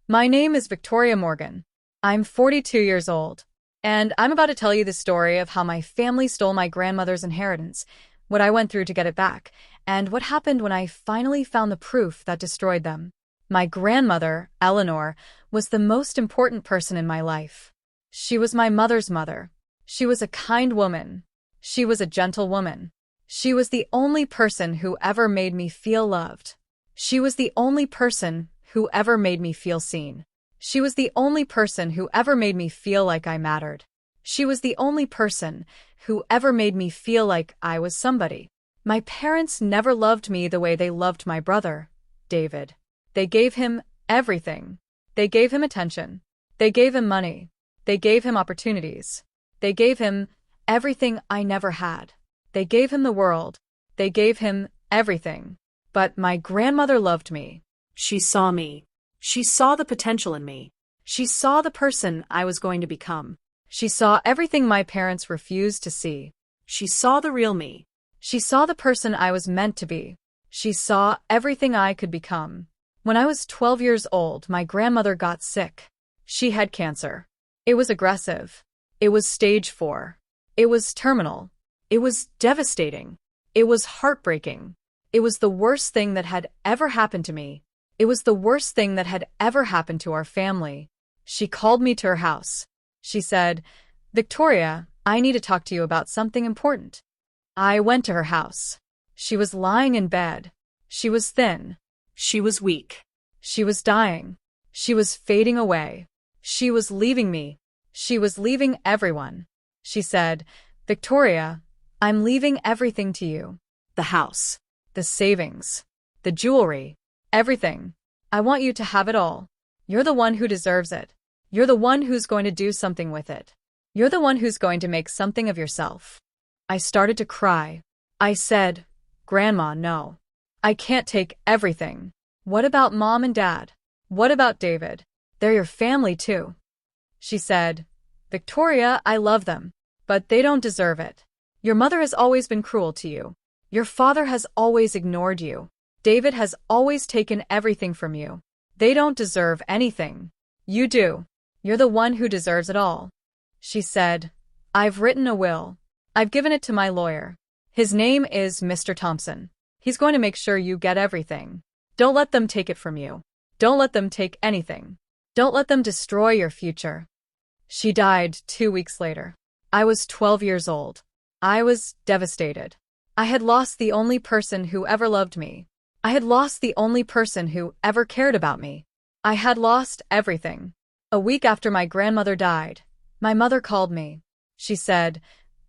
My name is Victoria Morgan. I'm 42 years old, and I'm about to tell you the story of how my family stole my grandmother's inheritance, what I went through to get it back, and what happened when I finally found the proof that destroyed them. My grandmother, Eleanor, was the most important person in my life. She was my mother's mother. She was a kind woman. She was a gentle woman. She was the only person who ever made me feel loved. She was the only person who ever made me feel seen. She was the only person who ever made me feel like I mattered. She was the only person who ever made me feel like I was somebody. My parents never loved me the way they loved my brother, David. They gave him everything. They gave him attention. They gave him money. They gave him opportunities. They gave him everything I never had. They gave him the world. They gave him everything. But my grandmother loved me. She saw me. She saw the potential in me. She saw the person I was going to become. She saw everything my parents refused to see. She saw the real me. She saw the person I was meant to be. She saw everything I could become. When I was 12 years old, my grandmother got sick. She had cancer. It was aggressive. It was stage 4. It was terminal. It was devastating. It was heartbreaking. It was the worst thing that had ever happened to me. It was the worst thing that had ever happened to our family. She called me to her house. She said, "Victoria, I need to talk to you about something important." I went to her house. She was lying in bed. She was thin. She was weak. She was dying. She was fading away. She was leaving me. She was leaving everyone. She said, "Victoria, I'm leaving everything to you. The house. The savings. The jewelry. Everything. I want you to have it all. You're the one who deserves it. You're the one who's going to do something with it. You're the one who's going to make something of yourself." I started to cry. I said, "Grandma, no. I can't take everything. What about Mom and Dad? What about David? They're your family too." She said, "Victoria, I love them, but they don't deserve it. Your mother has always been cruel to you. Your father has always ignored you. David has always taken everything from you. They don't deserve anything. You do. You're the one who deserves it all." She said, "I've written a will. I've given it to my lawyer. His name is Mr. Thompson. He's going to make sure you get everything. Don't let them take it from you. Don't let them take anything. Don't let them destroy your future." She died 2 weeks later. I was 12 years old. I was devastated. I had lost the only person who ever loved me. I had lost the only person who ever cared about me. I had lost everything. A week after my grandmother died, my mother called me. She said,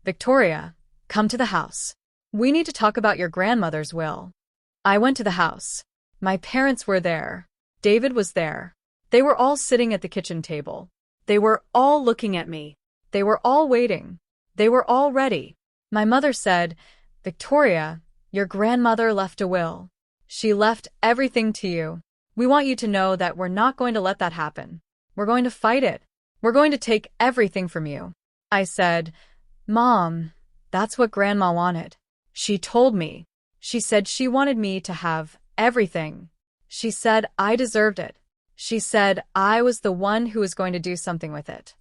"Victoria, come to the house. We need to talk about your grandmother's will." I went to the house. My parents were there. David was there. They were all sitting at the kitchen table. They were all looking at me. They were all waiting. They were all ready. My mother said, "Victoria, your grandmother left a will. She left everything to you. We want you to know that we're not going to let that happen. We're going to fight it. We're going to take everything from you." I said, "Mom, that's what Grandma wanted. She told me. She said she wanted me to have everything. She said I deserved it. She said I was the one who was going to do something with it."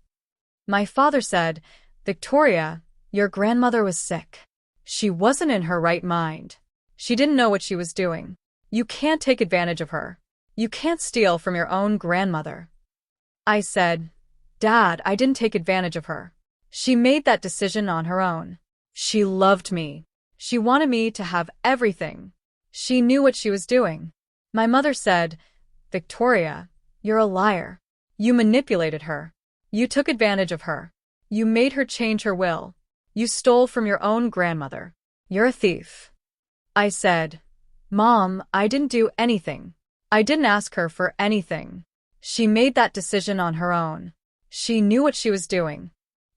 My father said, "Victoria, your grandmother was sick. She wasn't in her right mind. She didn't know what she was doing. You can't take advantage of her. You can't steal from your own grandmother." I said, "Dad, I didn't take advantage of her. She made that decision on her own. She loved me. She wanted me to have everything. She knew what she was doing." My mother said, "Victoria, you're a liar. You manipulated her. You took advantage of her. You made her change her will. You stole from your own grandmother. You're a thief." I said, "Mom, I didn't do anything. I didn't ask her for anything. She made that decision on her own. She knew what she was doing."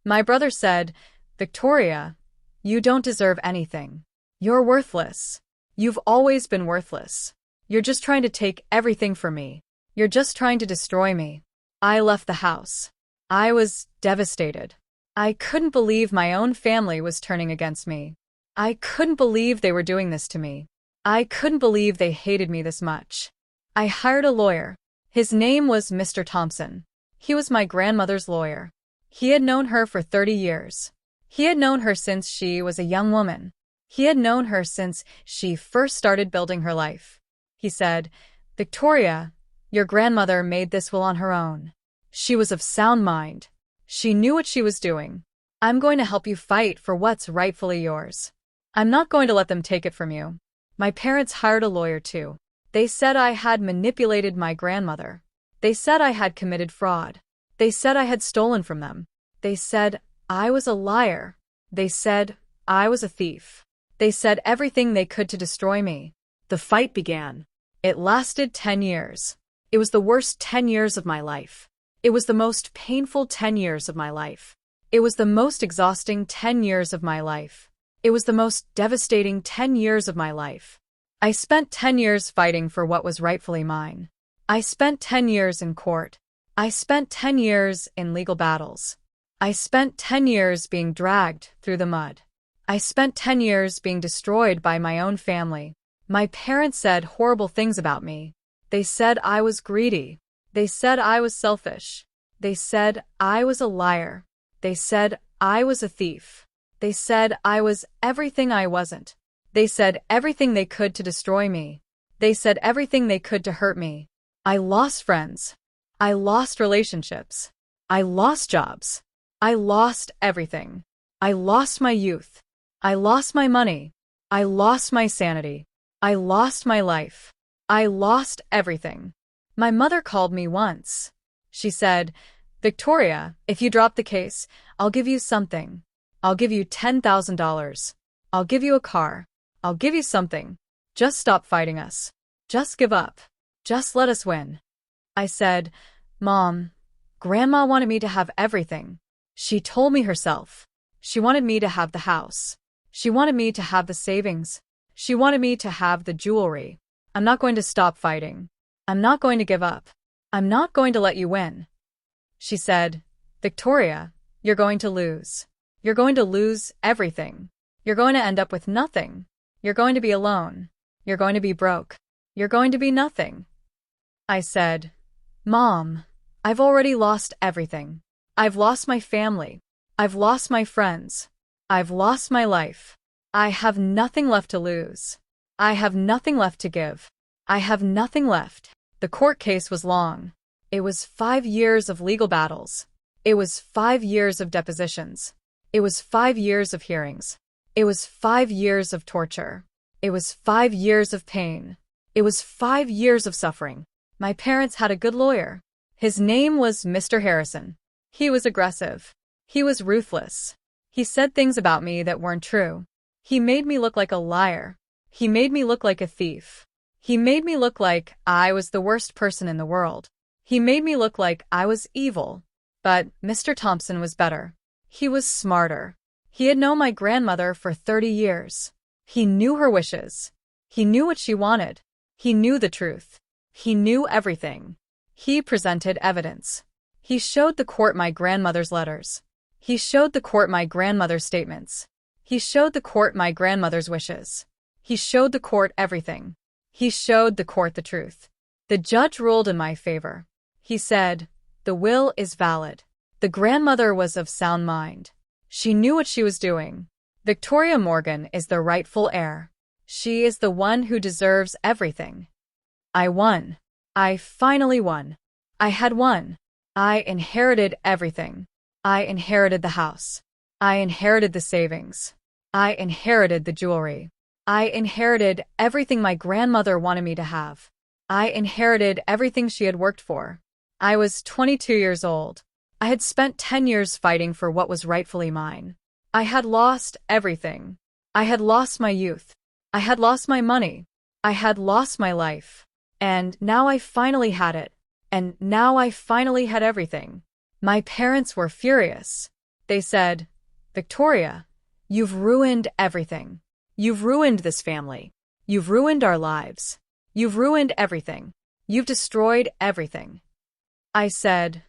My brother said, "Victoria, you don't deserve anything. You're worthless. You've always been worthless. You're just trying to take everything from me. You're just trying to destroy me." I left the house. I was devastated. I couldn't believe my own family was turning against me. I couldn't believe they were doing this to me. I couldn't believe they hated me this much. I hired a lawyer. His name was Mr. Thompson. He was my grandmother's lawyer. He had known her for 30 years. He had known her since she was a young woman. He had known her since she first started building her life. He said, "Victoria, your grandmother made this will on her own. She was of sound mind. She knew what she was doing. I'm going to help you fight for what's rightfully yours. I'm not going to let them take it from you." My parents hired a lawyer too. They said I had manipulated my grandmother. They said I had committed fraud. They said I had stolen from them. They said I was a liar. They said I was a thief. They said everything they could to destroy me. The fight began. It lasted 10 years. It was the worst 10 years of my life. It was the most painful 10 years of my life. It was the most exhausting 10 years of my life. It was the most devastating 10 years of my life. I spent 10 years fighting for what was rightfully mine. I spent 10 years in court. I spent 10 years in legal battles. I spent 10 years being dragged through the mud. I spent 10 years being destroyed by my own family. My parents said horrible things about me. They said I was greedy. They said I was selfish. They said I was a liar. They said I was a thief. They said I was everything I wasn't. They said everything they could to destroy me. They said everything they could to hurt me. I lost friends. I lost relationships. I lost jobs. I lost everything. I lost my youth. I lost my money. I lost my sanity. I lost my life. I lost everything. My mother called me once. She said, "Victoria, if you drop the case, I'll give you something. I'll give you $10,000. I'll give you a car. I'll give you something. Just stop fighting us. Just give up. Just let us win." I said, "Mom, Grandma wanted me to have everything. She told me herself. She wanted me to have the house. She wanted me to have the savings. She wanted me to have the jewelry. I'm not going to stop fighting. I'm not going to give up. I'm not going to let you win." She said, "Victoria, you're going to lose. You're going to lose everything. You're going to end up with nothing. You're going to be alone. You're going to be broke. You're going to be nothing." I said, "Mom, I've already lost everything. I've lost my family. I've lost my friends. I've lost my life. I have nothing left to lose. I have nothing left to give. I have nothing left." The court case was long. It was 5 years of legal battles. It was 5 years of depositions. It was 5 years of hearings. It was 5 years of torture. It was 5 years of pain. It was 5 years of suffering. My parents had a good lawyer. His name was Mr. Harrison. He was aggressive. He was ruthless. He said things about me that weren't true. He made me look like a liar. He made me look like a thief. He made me look like I was the worst person in the world. He made me look like I was evil. But Mr. Thompson was better. He was smarter. He had known my grandmother for 30 years. He knew her wishes. He knew what she wanted. He knew the truth. He knew everything. He presented evidence. He showed the court my grandmother's letters. He showed the court my grandmother's statements. He showed the court my grandmother's wishes. He showed the court everything. He showed the court the truth. The judge ruled in my favor. He said, "The will is valid. The grandmother was of sound mind. She knew what she was doing. Victoria Morgan is the rightful heir. She is the one who deserves everything." I won. I finally won. I had won. I inherited everything. I inherited the house. I inherited the savings. I inherited the jewelry. I inherited everything my grandmother wanted me to have. I inherited everything she had worked for. I was 22 years old. I had spent 10 years fighting for what was rightfully mine. I had lost everything. I had lost my youth. I had lost my money. I had lost my life. And now I finally had it. And now I finally had everything. My parents were furious. They said, "Victoria, you've ruined everything. You've ruined this family. You've ruined our lives. You've ruined everything. You've destroyed everything." I said,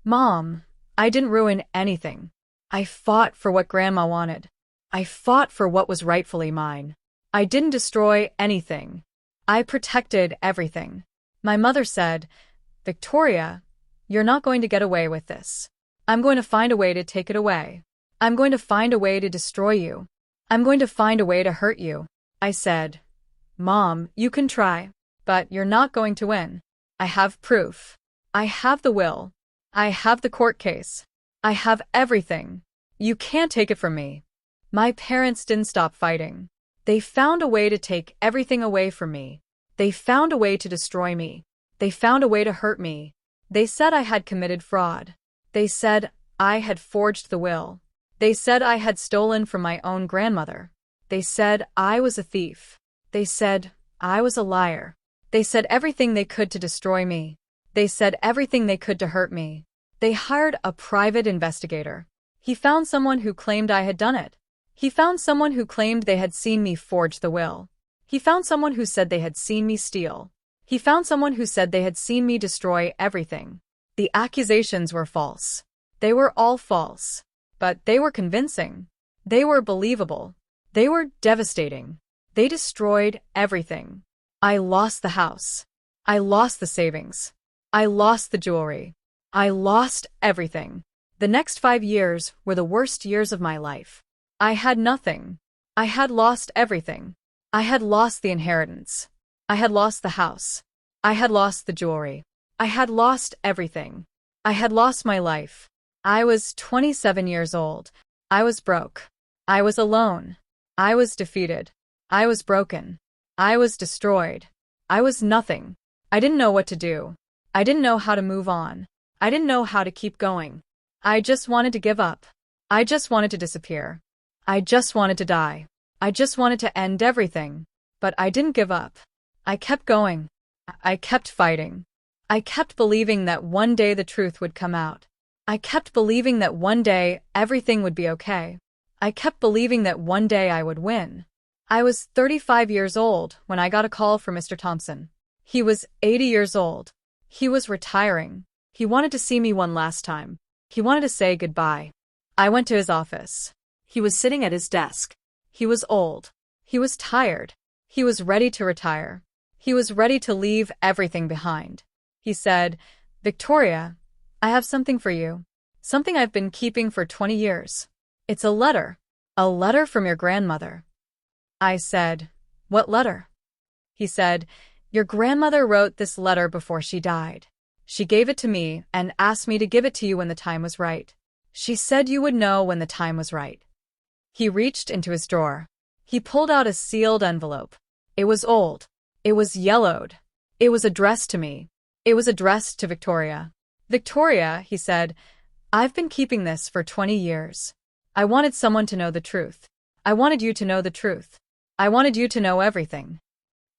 "Mom, I didn't ruin anything. I fought for what Grandma wanted. I fought for what was rightfully mine. I didn't destroy anything. I protected everything." My mother said, Victoria, you're not going to get away with this. I'm going to find a way to take it away. I'm going to find a way to destroy you. I'm going to find a way to hurt you. I said, Mom, you can try, but you're not going to win. I have proof. I have the will. I have the court case. I have everything. You can't take it from me. My parents didn't stop fighting. They found a way to take everything away from me. They found a way to destroy me. They found a way to hurt me. They said I had committed fraud. They said I had forged the will. They said I had stolen from my own grandmother. They said I was a thief. They said I was a liar. They said everything they could to destroy me. They said everything they could to hurt me. They hired a private investigator. He found someone who claimed I had done it. He found someone who claimed they had seen me forge the will. He found someone who said they had seen me steal. He found someone who said they had seen me destroy everything. The accusations were false. They were all false. But they were convincing. They were believable. They were devastating. They destroyed everything. I lost the house. I lost the savings. I lost the jewelry. I lost everything. The next 5 years were the worst years of my life. I had nothing. I had lost everything. I had lost the inheritance. I had lost the house. I had lost the jewelry. I had lost everything. I had lost my life. I was 27 years old. I was broke. I was alone. I was defeated. I was broken. I was destroyed. I was nothing. I didn't know what to do. I didn't know how to move on. I didn't know how to keep going. I just wanted to give up. I just wanted to disappear. I just wanted to die. I just wanted to end everything. But I didn't give up. I kept going. I kept fighting. I kept believing that one day the truth would come out. I kept believing that one day everything would be okay. I kept believing that one day I would win. I was 35 years old when I got a call from Mr. Thompson. He was 80 years old. He was retiring. He wanted to see me one last time. He wanted to say goodbye. I went to his office. He was sitting at his desk. He was old. He was tired. He was ready to retire. He was ready to leave everything behind. He said, Victoria, I have something for you. Something I've been keeping for 20 years. It's a letter. A letter from your grandmother. I said, What letter? He said, Your grandmother wrote this letter before she died. She gave it to me and asked me to give it to you when the time was right. She said you would know when the time was right. He reached into his drawer. He pulled out a sealed envelope. It was old. It was yellowed. It was addressed to me. It was addressed to Victoria. Victoria, he said, I've been keeping this for 20 years. I wanted someone to know the truth. I wanted you to know the truth. I wanted you to know everything.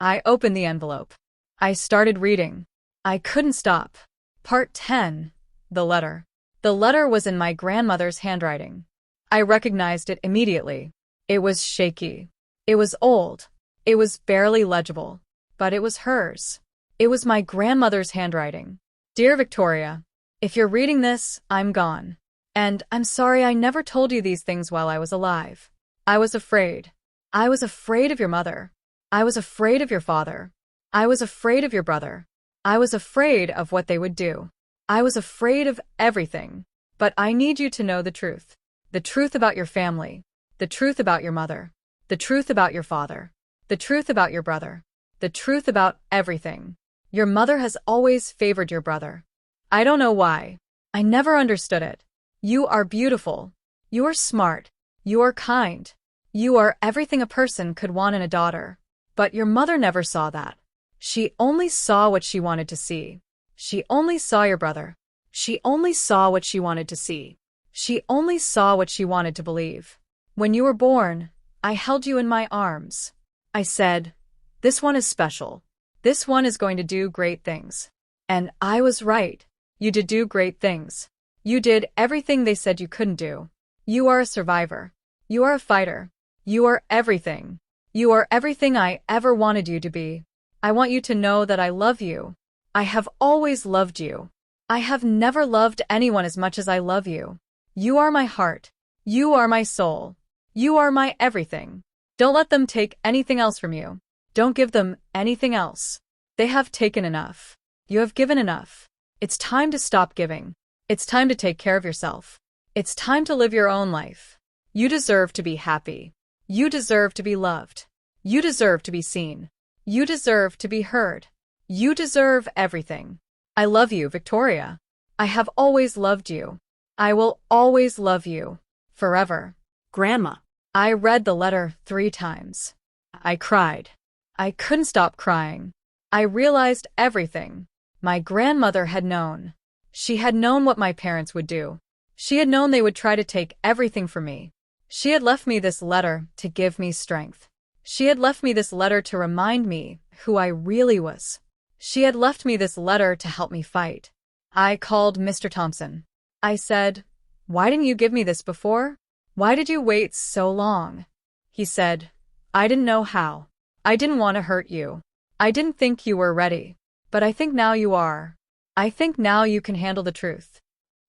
I opened the envelope. I started reading. I couldn't stop. Part 10. The letter. The letter was in my grandmother's handwriting. I recognized it immediately. It was shaky. It was old. It was barely legible. But it was hers. It was my grandmother's handwriting. Dear Victoria, if you're reading this, I'm gone. And I'm sorry I never told you these things while I was alive. I was afraid. I was afraid of your mother. I was afraid of your father. I was afraid of your brother. I was afraid of what they would do. I was afraid of everything. But I need you to know the truth. The truth about your family. The truth about your mother. The truth about your father. The truth about your brother. The truth about everything. Your mother has always favored your brother. I don't know why. I never understood it. You are beautiful. You are smart. You are kind. You are everything a person could want in a daughter. But your mother never saw that. She only saw what she wanted to see. She only saw your brother. She only saw what she wanted to see. She only saw what she wanted to believe. When you were born, I held you in my arms. I said, This one is special. This one is going to do great things. And I was right. You did do great things. You did everything they said you couldn't do. You are a survivor. You are a fighter. You are everything. You are everything I ever wanted you to be. I want you to know that I love you. I have always loved you. I have never loved anyone as much as I love you. You are my heart. You are my soul. You are my everything. Don't let them take anything else from you. Don't give them anything else. They have taken enough. You have given enough. It's time to stop giving. It's time to take care of yourself. It's time to live your own life. You deserve to be happy. You deserve to be loved. You deserve to be seen. You deserve to be heard. You deserve everything. I love you, Victoria. I have always loved you. I will always love you. Forever. Grandma. I read the letter 3 times. I cried. I couldn't stop crying. I realized everything. My grandmother had known. She had known what my parents would do. She had known they would try to take everything from me. She had left me this letter to give me strength. She had left me this letter to remind me who I really was. She had left me this letter to help me fight. I called Mr. Thompson. I said, "Why didn't you give me this before? Why did you wait so long?" He said, "I didn't know how. I didn't want to hurt you. I didn't think you were ready. But I think now you are. I think now you can handle the truth."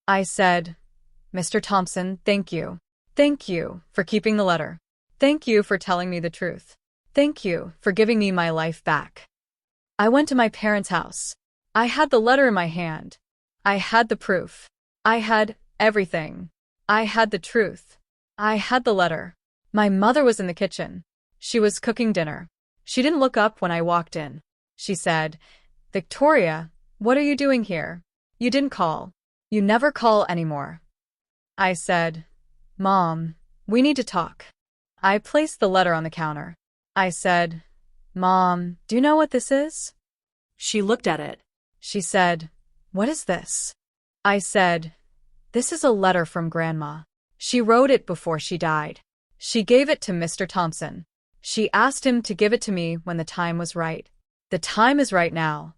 I said, "Mr. Thompson, thank you. Thank you for keeping the letter. Thank you for telling me the truth. Thank you for giving me my life back." I went to my parents' house. I had the letter in my hand. I had the proof. I had everything. I had the truth. I had the letter. My mother was in the kitchen. She was cooking dinner. She didn't look up when I walked in. She said, "Victoria, what are you doing here? You didn't call. You never call anymore." I said, "Mom, we need to talk." I placed the letter on the counter. I said, "Mom, do you know what this is?" She looked at it. She said, "What is this?" I said, "This is a letter from Grandma. She wrote it before she died. She gave it to Mr. Thompson. She asked him to give it to me when the time was right. The time is right now."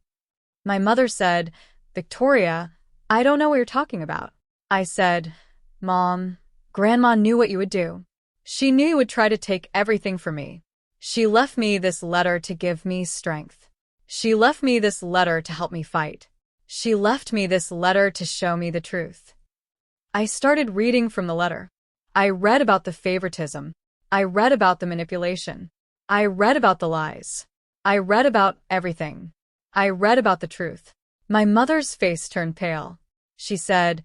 My mother said, "Victoria, I don't know what you're talking about." I said, "Mom, Grandma knew what you would do. She knew you would try to take everything from me. She left me this letter to give me strength. She left me this letter to help me fight. She left me this letter to show me the truth." I started reading from the letter. I read about the favoritism. I read about the manipulation. I read about the lies. I read about everything. I read about the truth. My mother's face turned pale. She said,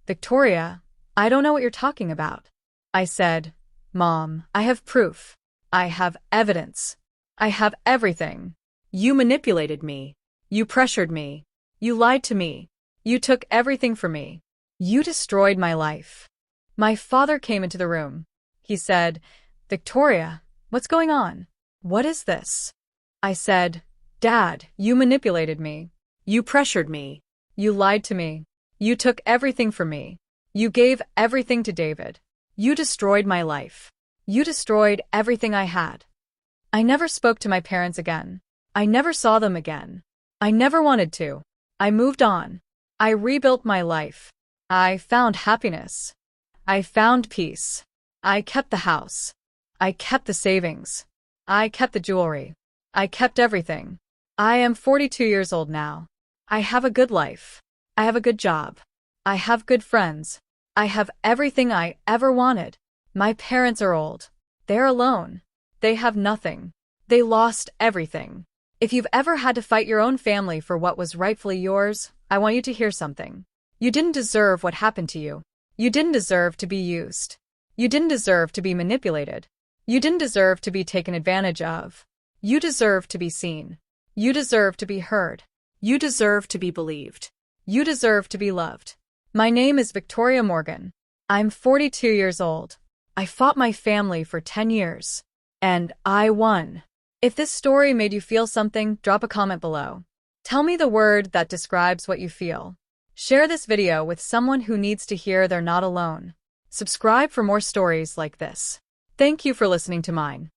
"Victoria, I don't know what you're talking about." I said, "Mom, I have proof. I have evidence. I have everything. You manipulated me. You pressured me. You lied to me. You took everything from me. You destroyed my life." My father came into the room. He said, "Victoria, what's going on? What is this?" I said, "Dad, you manipulated me. You pressured me. You lied to me. You took everything from me. You gave everything to David. You destroyed my life. You destroyed everything I had." I never spoke to my parents again. I never saw them again. I never wanted to. I moved on. I rebuilt my life. I found happiness. I found peace. I kept the house. I kept the savings. I kept the jewelry. I kept everything. I am 42 years old now. I have a good life. I have a good job. I have good friends. I have everything I ever wanted. My parents are old. They're alone. They have nothing. They lost everything. If you've ever had to fight your own family for what was rightfully yours, I want you to hear something. You didn't deserve what happened to you. You didn't deserve to be used. You didn't deserve to be manipulated. You didn't deserve to be taken advantage of. You deserve to be seen. You deserve to be heard. You deserve to be believed. You deserve to be loved. My name is Victoria Morgan. I'm 42 years old. I fought my family for 10 years. And I won. If this story made you feel something, drop a comment below. Tell me the word that describes what you feel. Share this video with someone who needs to hear they're not alone. Subscribe for more stories like this. Thank you for listening to mine.